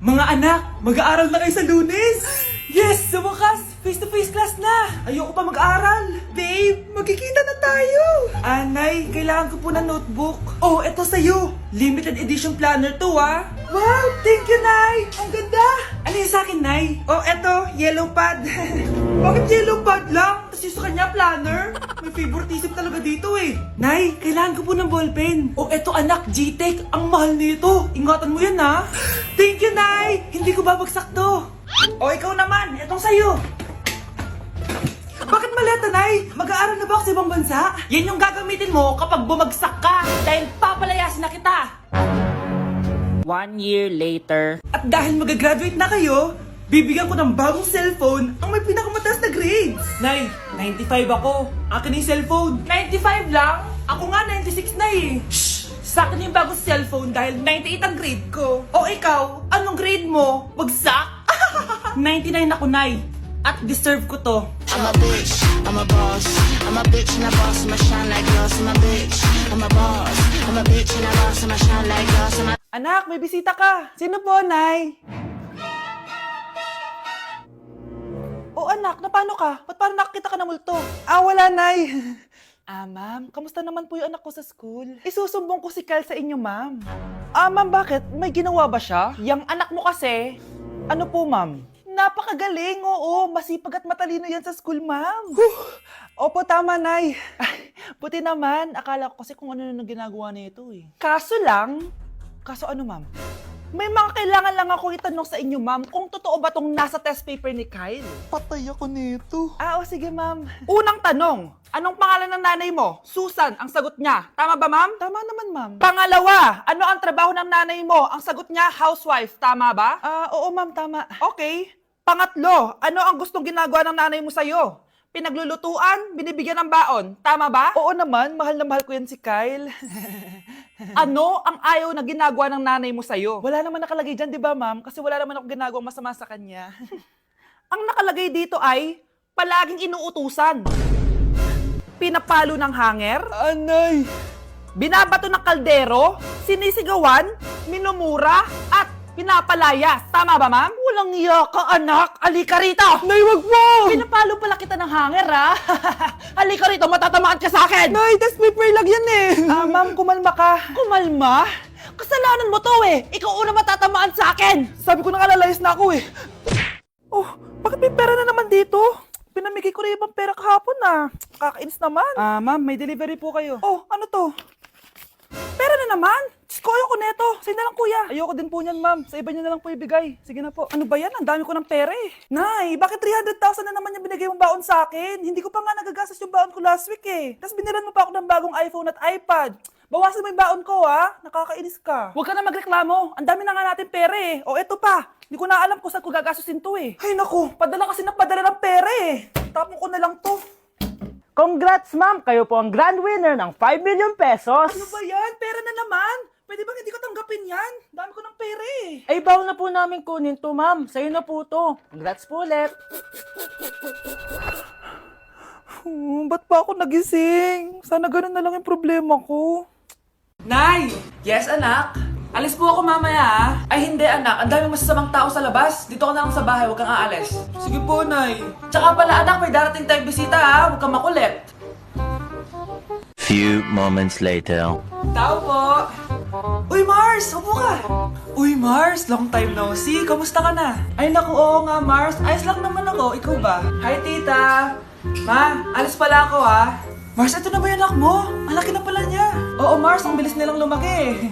Mga anak, mag-aaral na kayo sa Lunes! Yes! Sa wakas! Face-to-face class na! Ayoko pa mag-aaral! Babe, magkikita na tayo! Anay, kailangan ko po ng notebook. Oh, eto sa'yo! Limited edition planner to, ah! Wow! Thank you, Nay! Ang ganda! Ano yung sa'kin, Nay? Oh, eto, yellow pad. Bakit yellow pad lang? Tapos yung sa kanya, planner? May favoritism talaga dito eh. Nay, kailangan ko po ng ballpen. Oh, eto anak, G-Tech. Ang mahal nito. Ingatan mo yan, ha? Thank you, Nay! Hindi ko babagsak to. O, ikaw naman. Etong sa'yo. Bakit maleta, Nay? Mag-aaral na ba ako sa ibang bansa? Yan yung gagamitin mo kapag bumagsak ka. Dahil papalayasin na kita. 1 year later. At dahil mag-graduate na kayo, bibigyan ko ng bagong cellphone ang may pinakamataas na grades. Nay, 95 ako. Akin yung cellphone. 95 lang? Ako nga 96 na eh. Shh! Sa akin yung bagong cellphone dahil 98 ang grade ko. O ikaw, anong grade mo? Bagsak? 99 ako, Nay. At deserve ko to. I'm a bitch, I'm a boss. I'm a bitch and a boss, I'ma shine like glass. I'm a bitch, I'm a boss. I'm a bitch and a boss, I'ma shine like glass. Anak, may bisita ka. Sino po, Nay? O anak, napano ka? Ba't parang nakakita ka ng multo? Ah, wala, Nay. Ah, ma'am, kamusta naman po yung anak ko sa school? Isusumbong ko si Kyle sa inyo, ma'am. Ah, ma'am, bakit? May ginawa ba siya? Yang anak mo kasi. Ano po, ma'am? Napakagaling, oo. Masipag at matalino yan sa school, ma'am. Opo, tama, Nay. Ay, buti naman. Akala ko kasi kung ano na ginagawa nito eh. Kaso ano, ma'am? May mga kailangan lang ako itanong sa inyo, ma'am, kung totoo ba tong nasa test paper ni Kyle. Patay ako nito. Ah, o sige, ma'am. Unang tanong, anong pangalan ng nanay mo? Susan, ang sagot niya. Tama ba, ma'am? Tama naman, ma'am. Pangalawa, ano ang trabaho ng nanay mo? Ang sagot niya, housewife. Tama ba? Ah, oo, ma'am, tama. Okay. Pangatlo, ano ang gustong ginagawa ng nanay mo sa'yo? Pinaglulutuan, binibigyan ng baon. Tama ba? Oo naman, mahal na mahal ko yan si Kyle. Ano ang ayaw na ginagawa ng nanay mo sa'yo? Wala naman nakalagay dyan, di ba, ma'am? Kasi wala naman ako ginagawang masama sa kanya. Ang nakalagay dito ay palaging inuutusan. Pinapalo ng hanger. Anay! Binabato ng kaldero. Sinisigawan. Minumura. At pinapalayas. Tama ba, ma'am? Walang iya ka, anak. Halika rito. Nay, wag mo! Pinapalo pala kita ng hanger, ha? Halika rito, matatamaan ka sa akin. Nay, test paper lang yan eh! Ah, ma'am, kumalma ka. Kumalma? Kasalanan mo to eh. Ikaw una matatamaan sa akin. Sabi ko na kalalayas na ako eh. Oh, bakit may pera na naman dito? Pinamigay ko rin ibang pera kahapon ah. Kakainis naman. Ah, ma'am, may delivery po kayo. Oh, ano to? Pera na naman. Diyos ko, ayoko neto. Sa'yo na lang, kuya. Ayoko din po niyan, ma'am. Sa iba niyo na lang po ibigay. Sige na po. Ano ba yan? Ang dami ko ng pera eh. Nay, bakit 300,000 na naman yung binigay mong baon sa akin? Hindi ko pa nga nagagastos yung baon ko last week eh. Tapos binilan mo pa ako ng bagong iPhone at iPad. Bawasan mo yung baon ko ha. Nakakainis ka. Huwag ka na magreklamo. Ang dami na nga natin pera eh. O eto pa. Hindi ko na alam kung saan ko gagastusin to eh. Ay naku, padala kasi ng padala ng pera eh. Tapon ko na lang to. Congrats, ma'am! Kayo po ang grand winner ng 5 million pesos! Ano ba yan? Pera na naman. Pwede ba hindi ko tanggapin yan? Dami ko ng pera eh. Ay, bawal na po namin kunin to, ma'am. Sa'yo na po to. Congrats po ulit. Ba't pa ako nagising? Sana ganun na lang yung problema ko. Nay! Yes, anak? Alis po ako mamaya, ah. Ay, hindi, anak. Ang daming masasamang tao sa labas. Dito ka na lang sa bahay. Huwag kang aalis. Sige po, Nay. Tsaka pala, anak, may darating tayong bisita, ha. Huwag kang makulit. Few moments later. Tao po. Uy, Mars! Upo ka! Uy, Mars! Long time no see. Kamusta ka na? Ay, naku, oo nga, Mars. Ayos lang naman ako. Ikaw ba? Hi, tita. Ma, alis pala ako, ha. Mars, ito na ba yung anak mo? Ang laki na pala niya. Oo, Mars. Ang bilis nilang lumaki.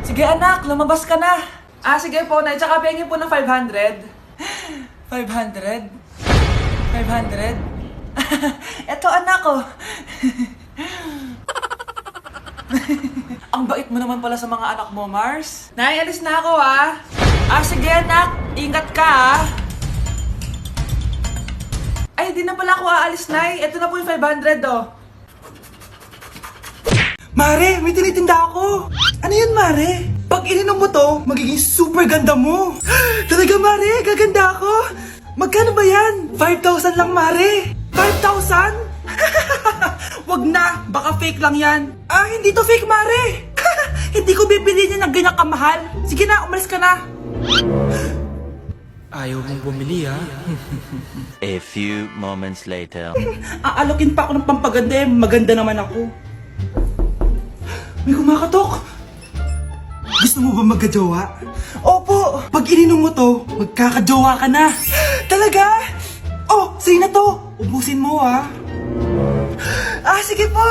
Sige, anak. Lumabas ka na. Ah, sige po, Nay. Tsaka pengin po ng 500. 500? 500? Eto, anak ko. Ang bait mo naman pala sa mga anak mo, Mars. Nay, alis na ako, ha. Ah, sige, anak. Ingat ka, ha. Ay, di na pala ako aalis, Nay. Ito na po yung 500, oh. Mare, may tinitinda ako. Ano yun, Mare? Pag ininom mo to, magiging super ganda mo. Talaga, Mare, gaganda ako. Magkano ba yan? 5,000 lang, Mare. 5,000? Wag na, baka fake lang yan. Ah, hindi to fake, Mare. Hindi ko bibili niya ng ganyan kamahal. Sige na, umalis ka na. Ayaw mong bumili, ha? A few moments later. Aalokin pa ako ng pampaganda eh. Maganda naman ako. May kumakatok. Gusto mo ba magkajowa? Opo! Pag ininom mo to, magkakajowa ka na. Talaga? Oh, sa'yo na to. Ubusin mo, ha? Sige po.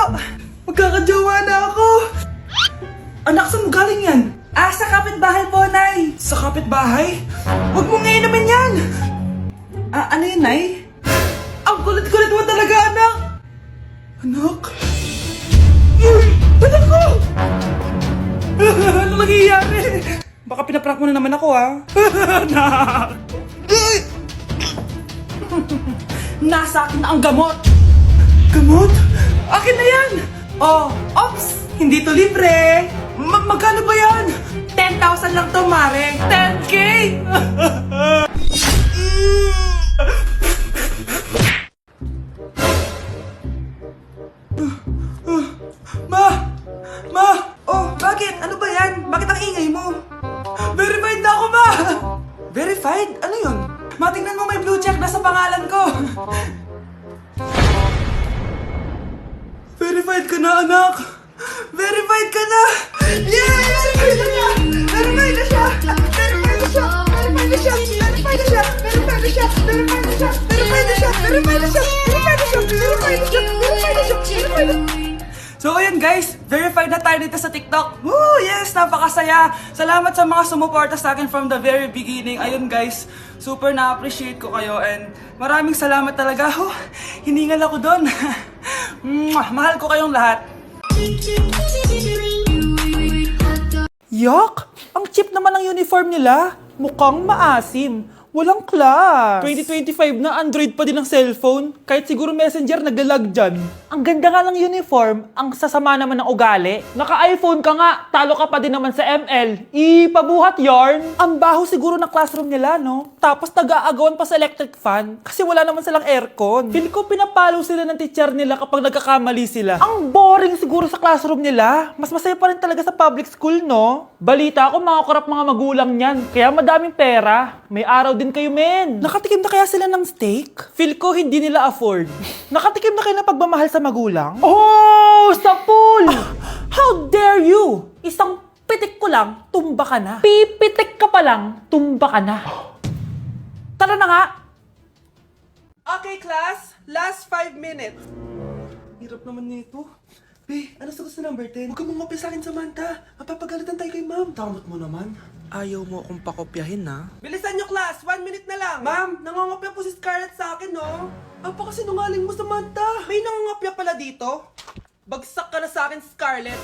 Magkakajowa na ako. Anak, saan mo galing yan? Sa kapitbahay po, Nay. Sa kapitbahay? Huwag mo ngayon naman yan. Ano yun, Nay? Ang kulit-kulit mo talaga, anak. Anak? Uy! Anak ko! Ano nangyayari? Baka pinaprank mo na naman ako, ha? Anak! Nasa akin na ang gamot. Gamot? Akin na yan! Ops! Hindi to libre! Magkano ba yan? 10,000 lang to, Mare! 10K! Ma! Oh, bakit? Ano ba yan? Bakit ang ingay mo? Verified na ako, Ma! Verified? Ano yun? Ma, tingnan mo may blue check na sa pangalan ko. Verified ka na, anak! Verified ka na! Yay! Verified na siya! Verified na siya! Verified na siya! Verified na siya! Verified na siya! Verified na siya! Verified na siya! Verified na siya! Verified na siya! Verified na siya! Verified na siya! Verified na siya! Verified na siya! So ayun guys, verified na tayo dito sa TikTok. Woo! Yes! Napakasaya! Salamat sa mga sumuporta sa akin from the very beginning. Ayun guys, super na-appreciate ko kayo and maraming salamat talaga. Hiningal ako doon. Mahal ko kayong lahat. Yak! Ang cheap naman ng uniform nila. Mukhang maasim. Walang class. 2025 na, Android pa din ang cellphone. Kahit siguro Messenger naglalag dyan. Ang ganda nga ng uniform, ang sasama naman ng ugali. Naka-iPhone ka nga, talo ka pa din naman sa ML. Ipabuhat yarn. Ang baho siguro ng classroom nila, no? Tapos nag-aagawan pa sa electric fan kasi wala naman silang aircon. Feel ko pinapalo sila ng teacher nila kapag nagkakamali sila. Ang boring siguro sa classroom nila. Mas masaya pa rin talaga sa public school, no? Balita ko, mga korap mga magulang niyan. Kaya madaming pera. May araw din kayo, men. Nakatikim na kaya sila ng steak? Feel ko hindi nila afford. Nakatikim na kayo ng pagmamahal sa magulang? Oh! Sa pool! How dare you! Isang pitik ko lang, tumba ka na. Pipitik ka pa lang, tumba ka na. Tara na nga! Okay, class. Last 5 minutes. Hirap naman nito. Ano sagot sa number 10? Huwag ka mong sa akin, Samantha. Mapapagalitan tayo kay ma'am. Tamot mo naman. Ayaw mo akong pakopyahin, ha? Bilisan nyo, class! 1 minute na lang! Ma'am, nangangopya po si Scarlett sa akin, no? Apakasinungaling mo, Samantha! May nangangopya pala dito? Bagsak ka na sa akin, Scarlett!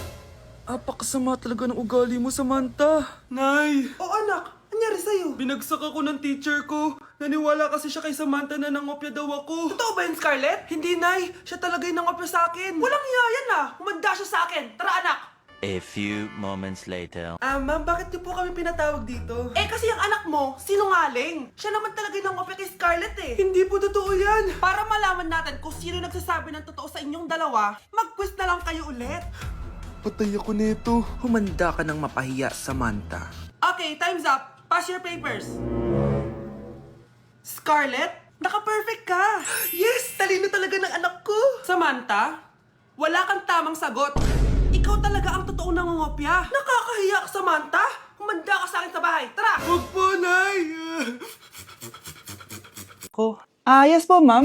Apakasama talaga ng ugali mo, Samantha! Nay! O anak, anyari sa'yo? Binagsak ako ng teacher ko. Naniwala kasi siya kay Samantha na nangopya daw ako. Totoo ba yun, Scarlett? Hindi, Nay. Siya talaga yung nangopya sa akin. Walang iya yan, ah! Humanda siya sa akin! Tara, anak! A few moments later. Ma'am, bakit niyo po kami pinatawag dito? Kasi ang anak mo, sinungaling. Siya naman talaga yung opya kay Scarlett eh. Hindi po totoo yan. Para malaman natin kung sino nagsasabi ng totoo sa inyong dalawa, mag-quiz na lang kayo ulit. Patay ako nito. Humanda ka ng mapahiya, Samantha. Okay, time's up. Pass your papers. Scarlett, naka-perfect ka. Yes, talino talaga ng anak ko. Samantha, wala kang tamang sagot. Ikaw talaga ang totoong nangungopya. Nakakahiya ka, Samantha. Humanda ka sa akin sa bahay. Tara! Huwag po, Nay! Yes po, ma'am.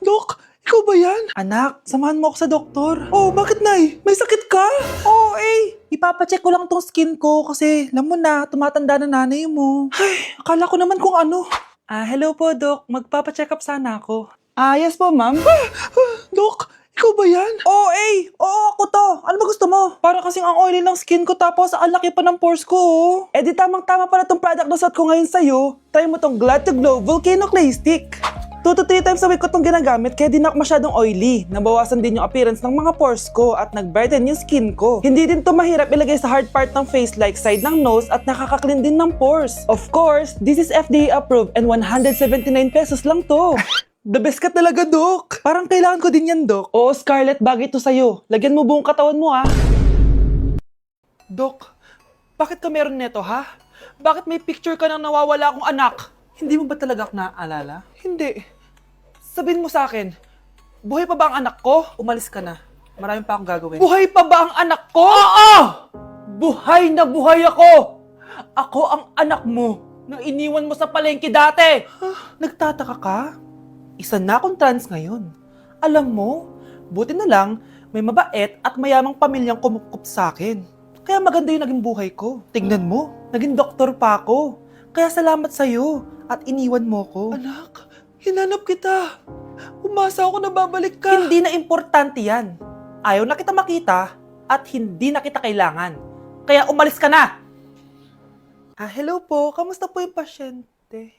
Dok, ikaw ba yan? Anak, samahan mo ako sa doktor. Oh, bakit, Nay? May sakit ka? Oo, ipapacheck ko lang tong skin ko kasi, alam mo na, tumatanda na nanay mo. Ay, akala ko naman kung ano. Hello po, Dok. Magpapacheck up sana ako. Yes po, ma'am. Dok, ikaw ba yan? Oo, ako to. Ano ba gusto mo? Para kasing ang oily ng skin ko tapos ang laki pa ng pores ko, oh. Di tamang-tama pala tong product na suot ko ngayon sa'yo. Try mo tong Glad to Glow Volcano Clay Stick. 2 to 3 times a week ko tong ginagamit kaya di na ako masyadong oily. Nabawasan din yung appearance ng mga pores ko at nag-brighten yung skin ko. Hindi din to mahirap ilagay sa hard part ng face like side ng nose at nakaka-clean din ng pores. Of course, this is FDA approved and 179 pesos lang to. The best ka talaga, Dok. Parang kailangan ko din yan, Dok. Oo, Scarlett, bagay to sa'yo. Lagyan mo buong katawan mo, ah. Dok, bakit ka meron neto, ha? Bakit may picture ka ng nawawala akong anak? Hindi mo ba talaga ako naaalala? Hindi. Sabihin mo sa akin, buhay pa ba ang anak ko? Umalis ka na. Marami pa akong gagawin. Buhay pa ba ang anak ko? Oo! Buhay na buhay ako! Ako ang anak mo na iniwan mo sa palengke dati! Nagtataka ka? Isa na akong trans ngayon. Alam mo, buti na lang, may mabait at mayamang pamilyang kumukup sa akin. Kaya maganda yung naging buhay ko. Tingnan mo, naging doktor pa ako. Kaya salamat sa'yo at iniwan mo ko. Anak, hinanap kita. Umasa ako na babalik ka. Hindi na importante yan. Ayaw na kita makita at hindi na kita kailangan. Kaya umalis ka na! Hello po. Kamusta po yung pasyente?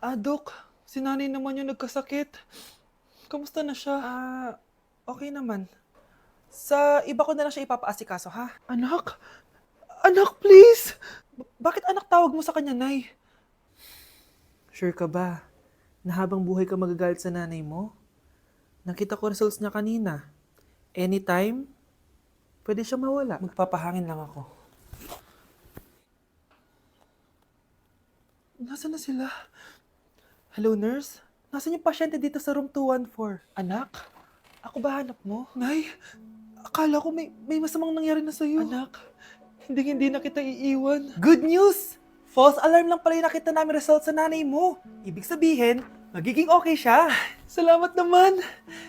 Dok, si nanay naman yung nagkasakit. Kamusta na siya? Okay naman. Sa iba ko na lang siya ipapaasikaso, ha? Anak? Anak, please! Bakit anak tawag mo sa kanya, Nay? Sure ka ba na habang buhay ka magagalit sa nanay mo? Nakita ko results niya kanina. Anytime, pwede siya mawala. Magpapahangin lang ako. Nasaan na sila? Hello, nurse? Nasaan yung pasyente dito sa room 214? Anak? Ako ba hanap mo? Nay, akala ko may masamang nangyari na sa'yo. Anak, Hindi na kita iiwan. good news! False alarm lang pala yung nakita namin results sa nanay mo. Ibig sabihin, magiging okay siya. Salamat naman.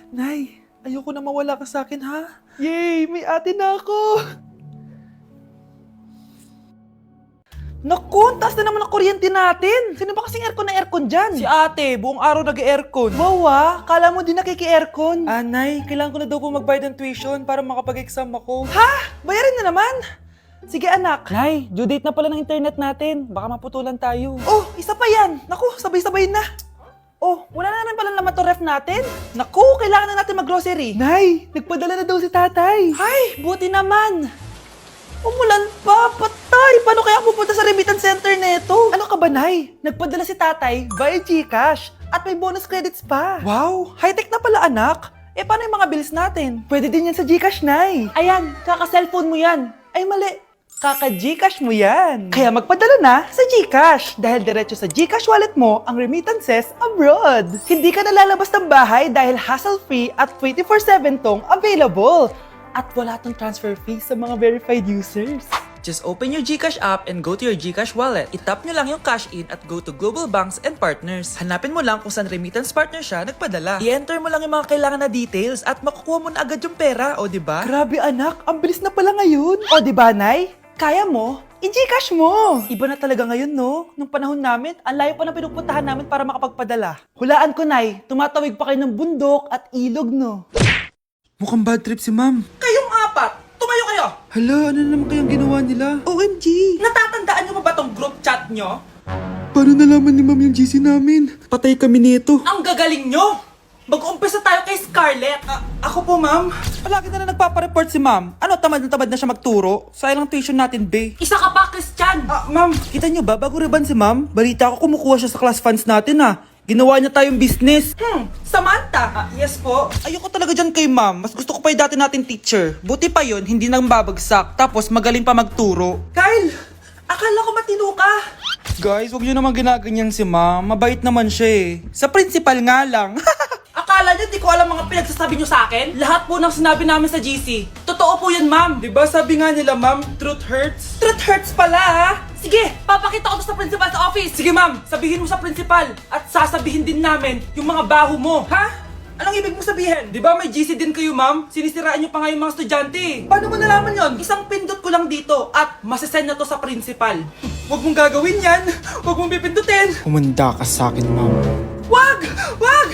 Nay, ayoko na mawala ka sa akin, ha? Yay! May ate na ako! Naku, ang taas na naman ang kuryente natin. Sino ba kasing aircon dyan? Si ate, buong araw nag-aircon. Wow, kala mo din nakiki-aircon. Nay, kailangan ko na daw po magbayad ng tuition para makapag-exam ako. Ha? Bayarin na naman? Sige anak. Nay, due date na pala ng internet natin. Baka maputulan tayo. Oh, isa pa yan. Naku, sabay-sabay na. Oh, wala na naman pala naman to ref natin. Naku, kailangan na natin mag-grocery. Nay, nagpadala na daw si tatay. Ay, buti naman. Umulan pa, patay. Paano kaya ako pupunta sa remittance center nito? Ano ka ba, Nay? Nagpadala si tatay via GCash at may bonus credits pa. Wow, high-tech na pala anak. Paano yung mga bills natin? Pwede din yan sa Gcash, Nay. Ayan, kaka-cellphone mo yan. Ay, mali. Kaka-Gcash mo yan. Kaya magpadala na sa Gcash dahil diretso sa Gcash wallet mo ang remittances abroad. Hindi ka nalalabas ng bahay dahil hassle-free at 24/7 tong available. At wala tong transfer fee sa mga verified users. Just open your GCash app and go to your GCash wallet. Itap nyo lang yung cash in at go to Global Banks and Partners. Hanapin mo lang kung saan remittance partner siya nagpadala. I-enter mo lang yung mga kailangan na details at makukuha mo na agad yung pera, o diba? Grabe anak, ang bilis na pala ngayon. O, di ba, Nay? Kaya mo? I-Gcash mo! Iba na talaga ngayon, no? Nung panahon namin, ang layo pa na pinupuntahan namin para makapagpadala. Hulaan ko, Nay, tumatawid pa kayo ng bundok at ilog, no? Mukhang bad trip si ma'am. Kayong apat, tumayo kayo! Hala, ano naman kayang ginawa nila? OMG! Natatandaan nyo ba tong group chat nyo? Paano nalaman ni ma'am yung GC namin? Patay kami nito. Ang gagaling nyo! Mag-uumpisa tayo kay Scarlett. Ako po, ma'am. Palagi na nagpapareport si ma'am. Ano, tamad na siya magturo? Sayang lang tuition natin, be. Isa ka pa, Christian! Ma'am, kita niyo ba, bago riban si ma'am, balita ko kumukuha siya sa class funds natin, Ginawa niya tayong business. Samantha! Yes po. Ayoko talaga dyan kay ma'am. Mas gusto ko pa yung dati natin teacher. Buti pa yon, hindi nang babagsak. Tapos magaling pa magturo. Kyle! Akala ko matino ka! Guys, wag niyo naman ginaganyan si ma'am. Mabait naman siya eh. Sa principal nga lang. Akala niyo di ko alam mga pinagsasabi niyo sa akin? Lahat po ng sinabi namin sa GC. Totoo po yan, ma'am. Diba sabi nga nila ma'am, truth hurts? Truth hurts pala, ha? Sige, papakita ko to sa principal sa office. Sige ma'am, sabihin mo sa principal. At sasabihin din namin yung mga baho mo. Ha? Anong ibig mo sabihin? Di ba may GC din kayo, ma'am? Sinisiraan niyo pa nga yung mga estudyante. Paano mo nalaman yon? Isang pindot ko lang dito at masasend na to sa principal. Huwag mong gagawin yan. Huwag mong pipindutin. Humanda ka sa akin, ma'am. Wag! Wag!